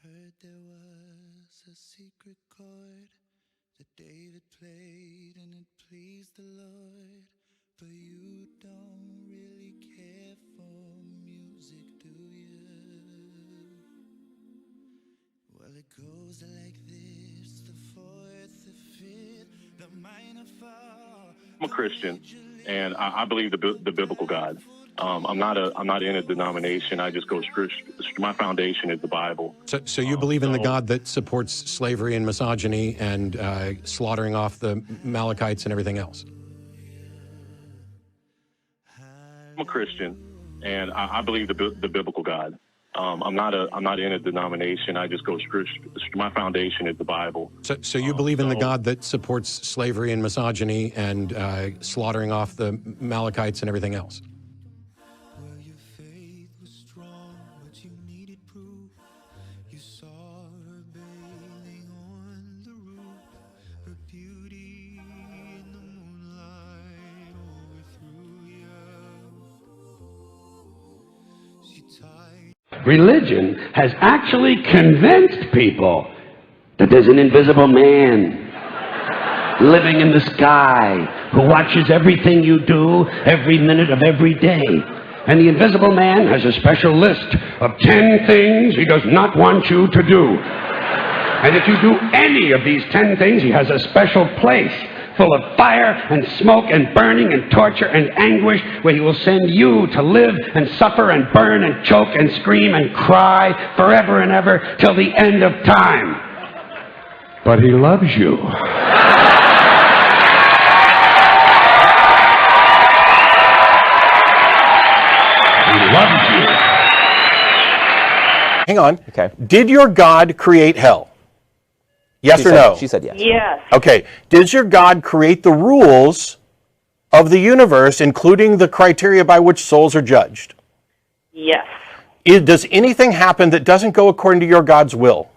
heard there was a secret chord that David played and it pleased the Lord. But you don't really care for music, do you? Well, it goes like this: the fourth, the fifth, the minor fall. I'm a Christian, and I believe the biblical God. I'm not in a denomination. I just go scripture. My foundation is the Bible. So you believe in the God that supports slavery and misogyny and slaughtering off the Amalekites and everything else? I'm a Christian, and I believe the biblical God. I'm not in a denomination. I just go scripture. My foundation is the Bible. So you believe in the God that supports slavery and misogyny and slaughtering off the Amalekites and everything else? Well, your faith was strong, but you needed proof. You saw her bathing on the roof, her beauty in the moonlight overthrew you. She tied. Religion has actually convinced people that there's an invisible man living in the sky who watches everything you do every minute of every day. And the invisible man has a special list of 10 things he does not want you to do. And if you do any of these 10 things, he has a special place full of fire and smoke and burning and torture and anguish, where he will send you to live and suffer and burn and choke and scream and cry forever and ever till the end of time. But he loves you. He loves you. Hang on. Okay. Did your God create hell? Yes or no? She said yes. Yes. Okay. Did your God create the rules of the universe, including the criteria by which souls are judged? Yes. Does anything happen that doesn't go according to your God's will?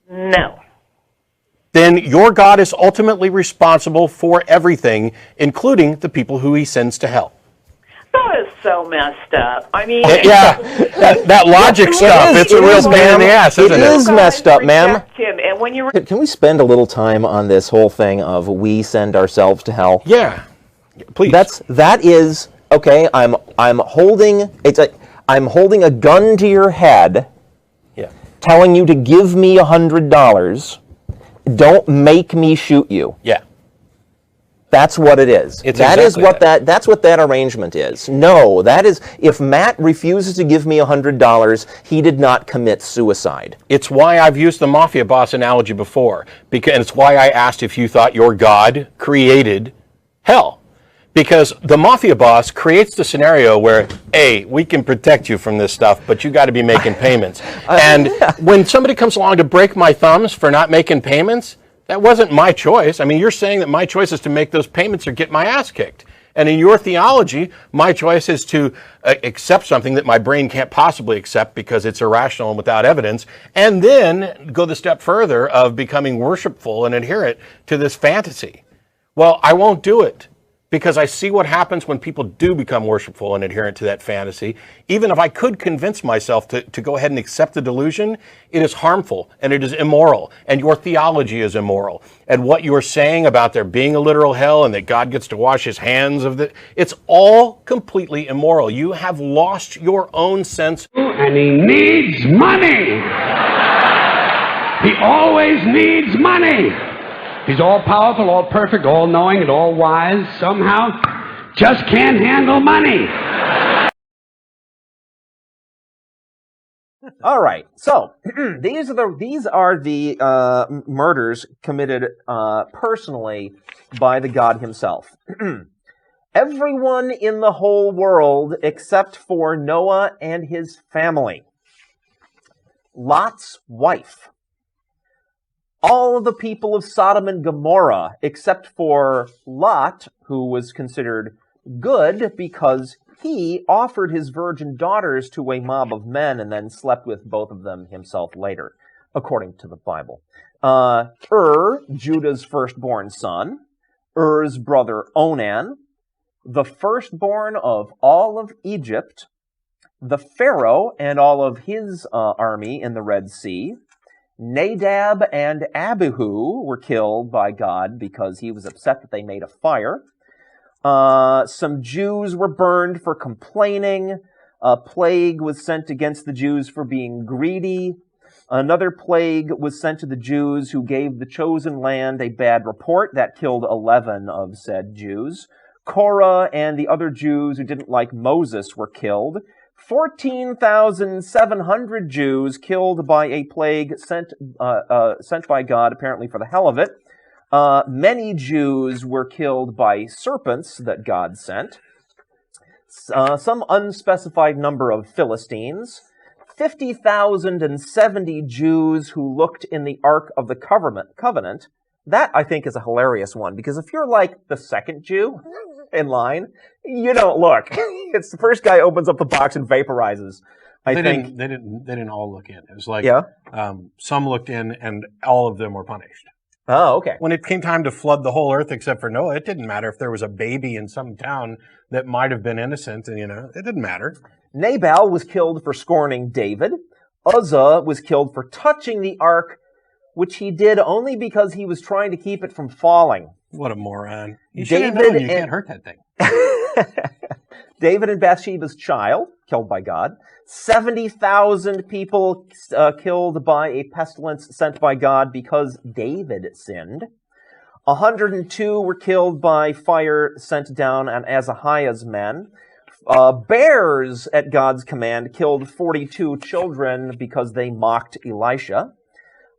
No. Then your God is ultimately responsible for everything, including the people who he sends to hell. That is so messed up. I mean, Yeah, that logic stuff, it's a real pain in the ass, isn't it? It is messed up, ma'am. reject him, and when you Can we spend a little time on this whole thing of we send ourselves to hell? Yeah, please. That is okay. I'm holding a gun to your head, Yeah. telling you to give me $100. Don't make me shoot you. Yeah. That's what it is. It's That is exactly what that. that's what that arrangement is. No, that is, if Matt refuses to give me $100, he did not commit suicide. It's why I've used the mafia boss analogy before, because and it's why I asked if you thought your God created hell. Because the mafia boss creates the scenario where, A, we can protect you from this stuff, but you got to be making payments. And when somebody comes along to break my thumbs for not making payments, that wasn't my choice. I mean, you're saying that my choice is to make those payments or get my ass kicked. And in your theology, my choice is to accept something that my brain can't possibly accept because it's irrational and without evidence, and then go the step further of becoming worshipful and adherent to this fantasy. Well, I won't do it, because I see what happens when people do become worshipful and adherent to that fantasy. Even if I could convince myself to go ahead and accept the delusion, it is harmful and it is immoral, and your theology is immoral. And what you're saying about there being a literal hell and that God gets to wash his hands of it, it's all completely immoral. You have lost your own sense. And he needs money. He always needs money. He's all powerful, all perfect, all knowing, and all wise. Somehow, just can't handle money. All right. So these are the murders committed personally by the God himself. Everyone in the whole world except for Noah and his family. Lot's wife. All of the people of Sodom and Gomorrah, except for Lot, who was considered good because he offered his virgin daughters to a mob of men and then slept with both of them himself later, according to the Bible. Judah's firstborn son, Er's brother Onan, the firstborn of all of Egypt, the Pharaoh and all of his army in the Red Sea, Nadab and Abihu were killed by God because he was upset that they made a fire. Some Jews were burned for complaining. A plague was sent against the Jews for being greedy. Another plague was sent to the Jews who gave the chosen land a bad report. That killed 11 of said Jews. Korah and the other Jews who didn't like Moses were killed. 14,700 Jews killed by a plague sent by God, apparently for the hell of it. Many Jews were killed by serpents that God sent. Some unspecified number of Philistines. 50,070 Jews who looked in the Ark of the Covenant. That, I think, is a hilarious one, because if you're like the second Jew in line, you don't look. It's the first guy opens up the box and vaporizes. They didn't all look in. It was like some looked in and all of them were punished. Oh, okay. When it came time to flood the whole earth except for Noah, it didn't matter if there was a baby in some town that might have been innocent, and it didn't matter. Nabal was killed for scorning David. Uzzah was killed for touching the ark, which he did only because he was trying to keep it from falling. What a moron. You should have known you can't hurt that thing. David and Bathsheba's child, killed by God. 70,000 people killed by a pestilence sent by God because David sinned. 102 were killed by fire sent down on Azahiah's men. Bears, at God's command, killed 42 children because they mocked Elisha.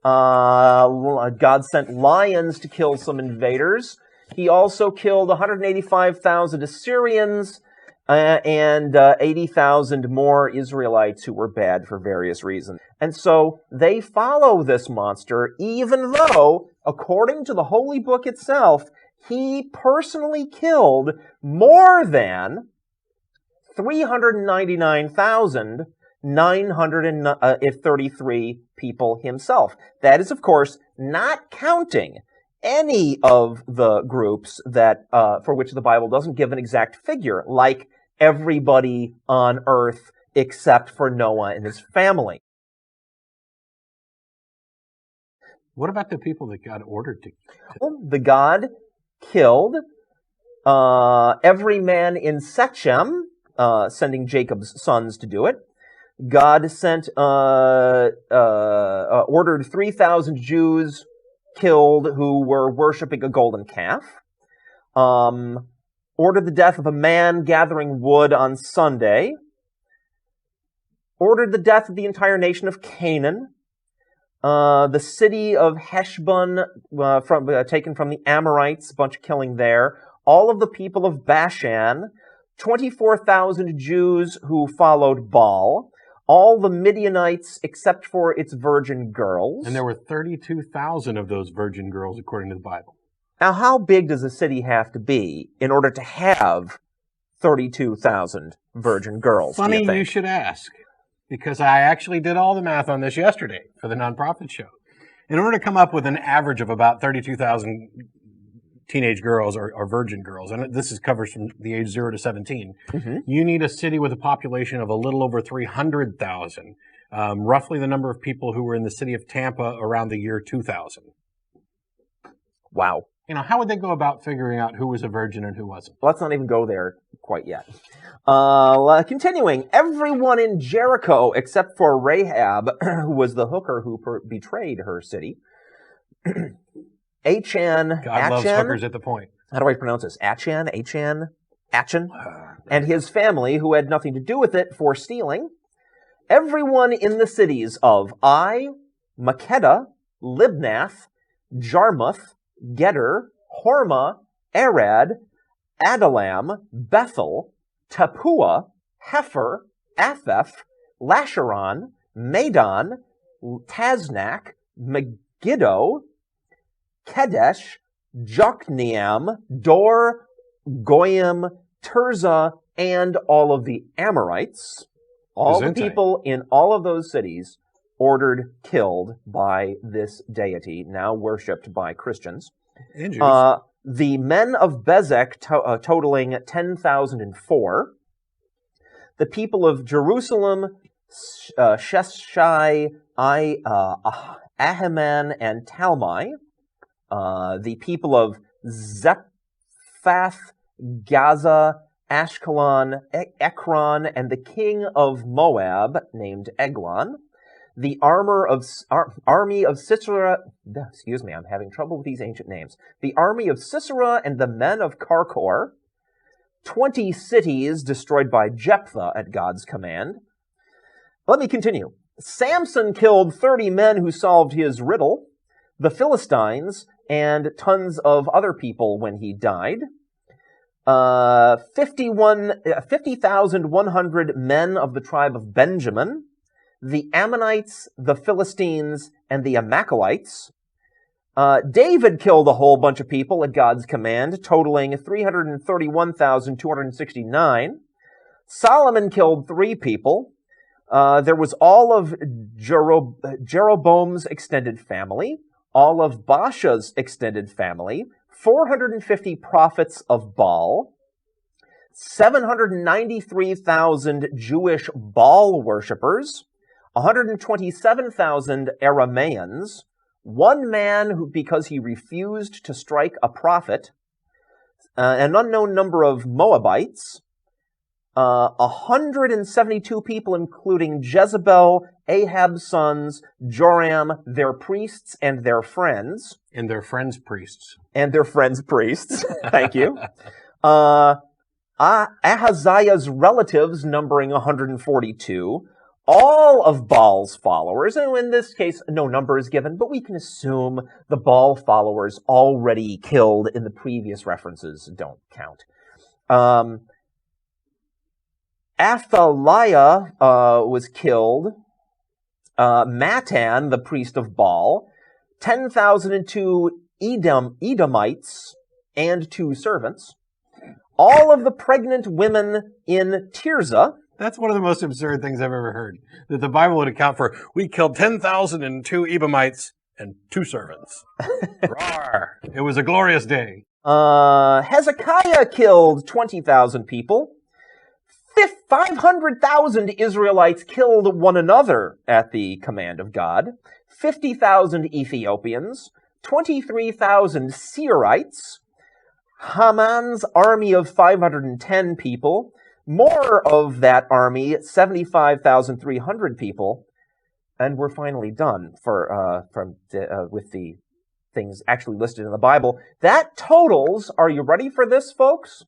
God sent lions to kill some invaders. He also killed 185,000 Assyrians and 80,000 more Israelites who were bad for various reasons. And so they follow this monster, even though, according to the Holy Book itself, he personally killed more than 399,933 people himself. That is, of course, not counting any of the groups that for which the Bible doesn't give an exact figure, like everybody on earth except for Noah and his family. What about the people that God ordered to? Well, the God killed every man in Shechem, sending Jacob's sons to do it. God sent ordered 3,000 Jews killed who were worshiping a golden calf. Ordered the death of a man gathering wood on Sunday. Ordered the death of the entire nation of Canaan. The city of Heshbon, taken from the Amorites, a bunch of killing there. All of the people of Bashan. 24,000 Jews who followed Baal. All the Midianites except for its virgin girls. And there were 32,000 of those virgin girls, according to the Bible. Now, how big does a city have to be in order to have 32,000 virgin girls? Funny you should ask, because I actually did all the math on this yesterday for the Nonprofit Show. In order to come up with an average of about 32,000 teenage girls or virgin girls, and this covers from the age 0 to 17, you need a city with a population of a little over 300,000, roughly the number of people who were in the city of Tampa around the year 2000. Wow. How would they go about figuring out who was a virgin and who wasn't? Let's not even go there quite yet. Continuing, everyone in Jericho, except for Rahab, who was the hooker who betrayed her city. Achan, God loves hookers at the point. How do I pronounce this? Achan, and his family, who had nothing to do with it, for stealing. Everyone in the cities of Ai, Makkedah, Libnath, Jarmuth, Gedder, Hormah, Arad, Adullam, Bethel, Tappuah, Hepher, Apheth, Lasharon, Madon, Taznach, Megiddo, Kedesh, Jokneam, Dor, Goyim, Tirzah, and all of the Amorites. All the people in all of those cities ordered killed by this deity, now worshipped by Christians. The men of Bezek totaling 10,004. The people of Jerusalem, Sheshai, Ahiman and Talmai, the people of Zephath, Gaza, Ashkelon, Ekron, and the king of Moab, named Eglon, the army of Sisera, excuse me, I'm having trouble with these ancient names, the army of Sisera and the men of Karkor, 20 cities destroyed by Jephthah at God's command. Let me continue. Samson killed 30 men who solved his riddle, the Philistines, and tons of other people when he died. 50,100 men of the tribe of Benjamin, the Ammonites, the Philistines, and the Amalekites. David killed a whole bunch of people at God's command, totaling 331,269. Solomon killed 3 people. There was all of Jeroboam's extended family, all of Baasha's extended family, 450 prophets of Baal, 793,000 Jewish Baal worshippers, 127,000 Arameans, 1 man who, because he refused to strike a prophet, an unknown number of Moabites, 172 people, including Jezebel, Ahab's sons, Joram, their priests, and their friends. And their friends' priests. And their friends' priests. Thank you. Ahaziah's relatives, numbering 142. All of Baal's followers, and in this case, no number is given, but we can assume the Baal followers already killed in the previous references don't count. Athaliah was killed. Matan, the priest of Baal. 10,002 Edomites and 2 servants. All of the pregnant women in Tirzah. That's one of the most absurd things I've ever heard. That the Bible would account for, we killed 10,002 Edomites and 2 servants. Rawr. It was a glorious day. Hezekiah killed 20,000 people. 500,000 Israelites killed one another at the command of God. 50,000 Ethiopians. 23,000 Seirites. Haman's army of 510 people. More of that army, 75,300 people, and we're finally done with the things actually listed in the Bible. That totals, are you ready for this, folks?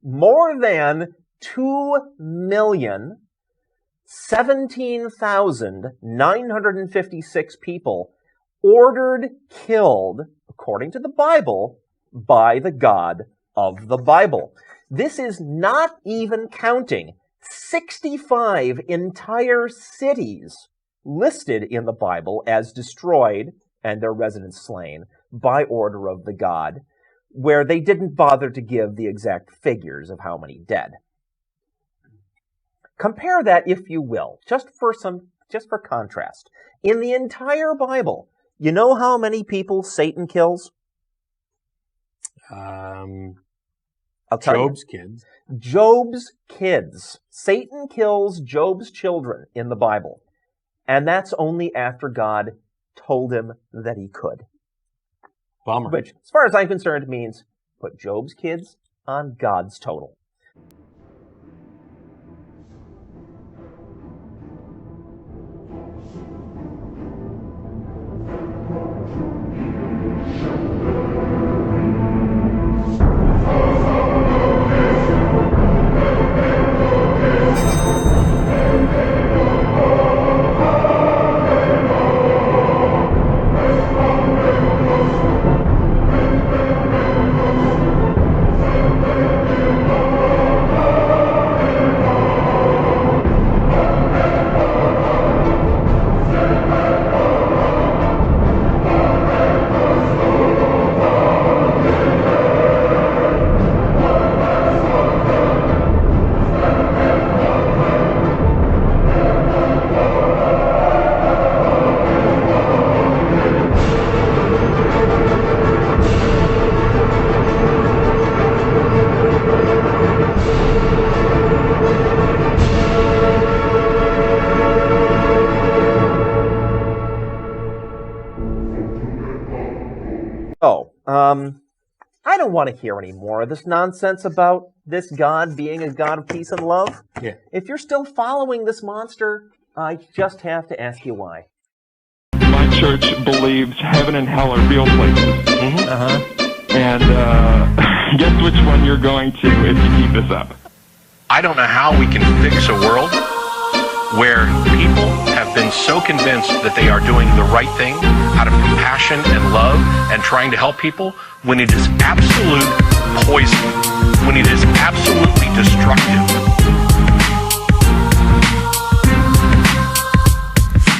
More than 2,017,956 people ordered, killed, according to the Bible, by the God of the Bible. This is not even counting 65 entire cities listed in the Bible as destroyed and their residents slain by order of the God, where they didn't bother to give the exact figures of how many dead. Compare that, if you will, just for contrast. In the entire Bible, you know how many people Satan kills? Job's kids. Job's kids. Satan kills Job's children in the Bible. And that's only after God told him that he could. Bummer. Which, as far as I'm concerned, means put Job's kids on God's total. don't want to hear any more of this nonsense about this God being a God of peace and love. Yeah. If you're still following this monster, I just have to ask you why. My church believes heaven and hell are real places. And guess which one you're going to if you keep this up. I don't know how we can fix a world where people have been so convinced that they are doing the right thing out of compassion and love and trying to help people when it is absolute poison, when it is absolutely destructive.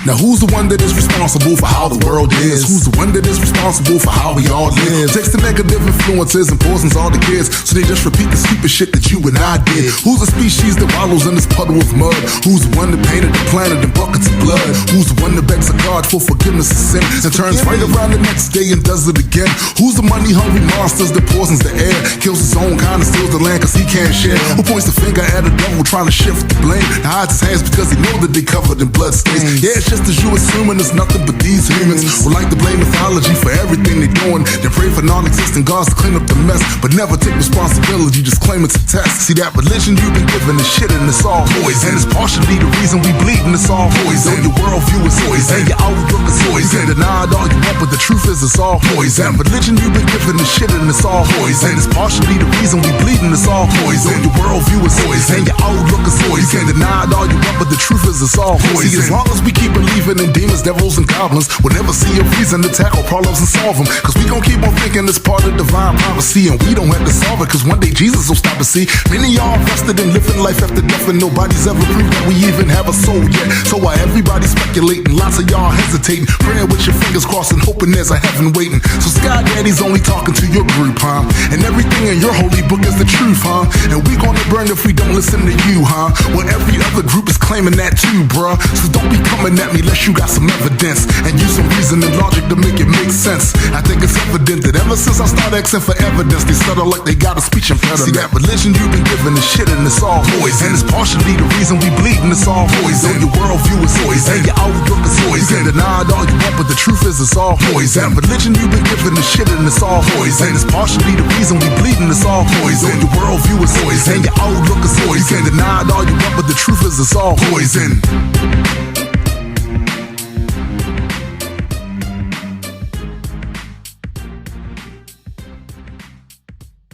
Now who's the one that is responsible for how the world is? Who's the one that is responsible for how we all live? Takes the negative influences and poisons all the kids, so they just repeat the stupid shit that you and I did. Who's the species that wallows in this puddle of mud? Who's the one that painted the planet in buckets of blood? Who's the one that begs a God for forgiveness of sin and turns right around the next day and does it again? Who's the money-hungry monsters that poisons the air, kills his own kind and steals the land cause he can't share? Who points the finger at a devil trying to shift the blame and hides his hands because he know that they covered in blood stains? Yeah, it's just as you assuming it's nothing but these humans who like to blame mythology for everything they're doing, then pray for non-existent gods to clean up the mess, but never take responsibility, just claim it's a test. See, that religion you've been given is shit and it's all poison, and it's partially the reason we bleed and it's all poison. Your worldview is poison, your outlook is poison. You can deny it all you want, but the truth is it's all poison. That religion you've been given is shit and it's all poison, and it's partially the reason we bleed and it's all poison. Your worldview is poison, your outlook is poison. You can deny it all you want, but the truth is it's all poison. See, as long as we keep believing in demons, devils, and goblins, we'll never see a reason to tackle problems and solve them, cause we gon' keep on thinking it's part of divine prophecy, and we don't have to solve it, cause one day Jesus will stop and see. Many y'all invested in living life after death, and nobody's ever proved that we even have a soul yet. So why everybody speculating, lots of y'all hesitating, praying with your fingers crossed and hoping there's a heaven waiting. So Sky Daddy's only talking to your group, huh? And everything in your holy book is the truth, huh? And we gonna burn if we don't listen to you, huh? Well, every other group is claiming that too, bruh. So don't be coming at me unless you got some evidence, and use some reason and logic to make it make sense. I think it's evident that ever since I started asking for evidence, they stutter like they got a speech impediment. See, that religion you've been given is shit and it's all poison, and it's partially the reason we bleed and it's all poison. Your worldview is poison, your outlook is poison. You can deny it all you want, but the truth is it's all poison. That religion you've been given is shit and it's all poison, and it's partially the reason we bleed and it's all poison. Your worldview is poison, your outlook is poison. You can deny it all you want, but the truth is it's all poison.